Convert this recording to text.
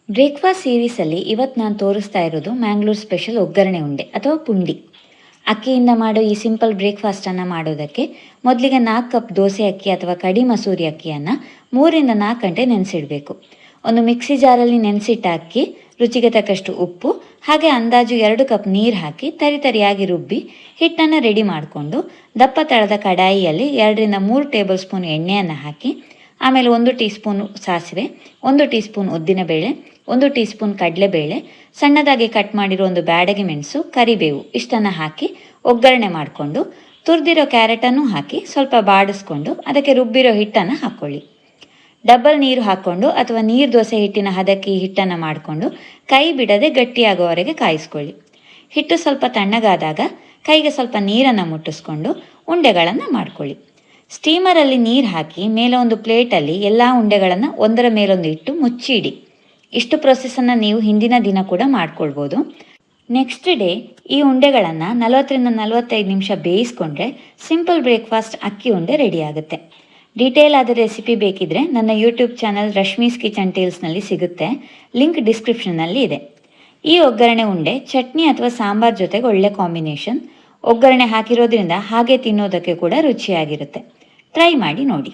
Breakfast ಸೀರೀಸಲ್ಲಿ ಇವತ್ತು ನಾನು ತೋರಿಸ್ತಾ ಇರೋದು ಮ್ಯಾಂಗ್ಳೂರ್ ಸ್ಪೆಷಲ್ ಒಗ್ಗರಣೆ ಉಂಡೆ ಅಥವಾ ಪುಂಡಿ. ಅಕ್ಕಿಯಿಂದ ಮಾಡೋ ಈ ಸಿಂಪಲ್ ಬ್ರೇಕ್ಫಾಸ್ಟನ್ನು ಮಾಡೋದಕ್ಕೆ ಮೊದಲಿಗೆ 4 ಕಪ್ ದೋಸೆ ಅಕ್ಕಿ ಅಥವಾ ಕಡಿ ಮಸೂರಿ ಅಕ್ಕಿಯನ್ನು 3 ರಿಂದ 4 ಗಂಟೆ ನೆನೆಸಿಡಬೇಕು. ಒಂದು ಮಿಕ್ಸಿ ಜಾರಲ್ಲಿ ನೆನೆಸಿಟ್ಟ ಅಕ್ಕಿ, ರುಚಿಗೆ ತಕ್ಕಷ್ಟು ಉಪ್ಪು, ಹಾಗೆ ಅಂದಾಜು 2 ಕಪ್ ನೀರು ಹಾಕಿ ತರಿಯಾಗಿ ರುಬ್ಬಿ ಹಿಟ್ಟನ್ನು ರೆಡಿ ಮಾಡಿಕೊಂಡು ದಪ್ಪ ತಳದ ಕಡಾಯಿಯಲ್ಲಿ 2 ರಿಂದ 3 ಟೇಬಲ್ ಸ್ಪೂನ್ ಎಣ್ಣೆಯನ್ನು ಹಾಕಿ, ಆಮೇಲೆ 1 ಟೀ ಸ್ಪೂನ್ ಸಾಸಿವೆ, 1 ಟೀ ಸ್ಪೂನ್ ಉದ್ದಿನಬೇಳೆ, 1 ಟೀ ಸ್ಪೂನ್ ಕಡಲೆಬೇಳೆ, ಸಣ್ಣದಾಗಿ ಕಟ್ ಮಾಡಿರೋ ಒಂದು ಬ್ಯಾಡಗಿ ಮೆಣಸು, ಕರಿಬೇವು ಇಷ್ಟನ್ನು ಹಾಕಿ ಒಗ್ಗರಣೆ ಮಾಡಿಕೊಂಡು ತುರಿದಿರೋ ಕ್ಯಾರೆಟನ್ನು ಹಾಕಿ ಸ್ವಲ್ಪ ಬಾಡಿಸ್ಕೊಂಡು ಅದಕ್ಕೆ ರುಬ್ಬಿರೋ ಹಿಟ್ಟನ್ನು ಹಾಕ್ಕೊಳ್ಳಿ. ಡಬಲ್ ನೀರು ಹಾಕ್ಕೊಂಡು ಅಥವಾ ನೀರು ದೋಸೆ ಹಿಟ್ಟಿನ ಹದಕ್ಕೆ ಈ ಹಿಟ್ಟನ್ನು ಮಾಡಿಕೊಂಡು ಕೈ ಬಿಡದೆ ಗಟ್ಟಿಯಾಗುವವರೆಗೆ ಕಾಯಿಸ್ಕೊಳ್ಳಿ. ಹಿಟ್ಟು ಸ್ವಲ್ಪ ತಣ್ಣಗಾದಾಗ ಕೈಗೆ ಸ್ವಲ್ಪ ನೀರನ್ನು ಮುಟ್ಟಿಸ್ಕೊಂಡು ಉಂಡೆಗಳನ್ನು ಮಾಡ್ಕೊಳ್ಳಿ. ಸ್ಟೀಮರಲ್ಲಿ ನೀರು ಹಾಕಿ ಮೇಲೆ ಒಂದು ಪ್ಲೇಟಲ್ಲಿ ಎಲ್ಲ ಉಂಡೆಗಳನ್ನು ಒಂದರ ಮೇಲೊಂದು ಇಟ್ಟು ಮುಚ್ಚಿಡಿ. ಇಷ್ಟು ಪ್ರೊಸೆಸನ್ನು ನೀವು ಹಿಂದಿನ ದಿನ ಕೂಡ ಮಾಡ್ಕೊಳ್ಬೋದು. ನೆಕ್ಸ್ಟ್ ಡೇ ಈ ಉಂಡೆಗಳನ್ನು 40 ರಿಂದ 45 ನಿಮಿಷ ಬೇಯಿಸ್ಕೊಂಡ್ರೆ ಸಿಂಪಲ್ ಬ್ರೇಕ್ಫಾಸ್ಟ್ ಅಕ್ಕಿ ಉಂಡೆ ರೆಡಿ ಆಗುತ್ತೆ. ಡೀಟೇಲ್ ಆದ ರೆಸಿಪಿ ಬೇಕಿದ್ರೆ ನನ್ನ ಯೂಟ್ಯೂಬ್ ಚಾನಲ್ ರಶ್ಮೀಸ್ ಕಿಚನ್ ಟೇಲ್ಸ್ನಲ್ಲಿ ಸಿಗುತ್ತೆ. ಲಿಂಕ್ ಡಿಸ್ಕ್ರಿಪ್ಷನ್ನಲ್ಲಿ ಇದೆ. ಈ ಒಗ್ಗರಣೆ ಉಂಡೆ ಚಟ್ನಿ ಅಥವಾ ಸಾಂಬಾರ್ ಜೊತೆಗೆ ಒಳ್ಳೆ ಕಾಂಬಿನೇಷನ್. ಒಗ್ಗರಣೆ ಹಾಕಿರೋದ್ರಿಂದ ಹಾಗೆ ತಿನ್ನೋದಕ್ಕೆ ಕೂಡ ರುಚಿಯಾಗಿರುತ್ತೆ. ಟ್ರೈ ಮಾಡಿ ನೋಡಿ.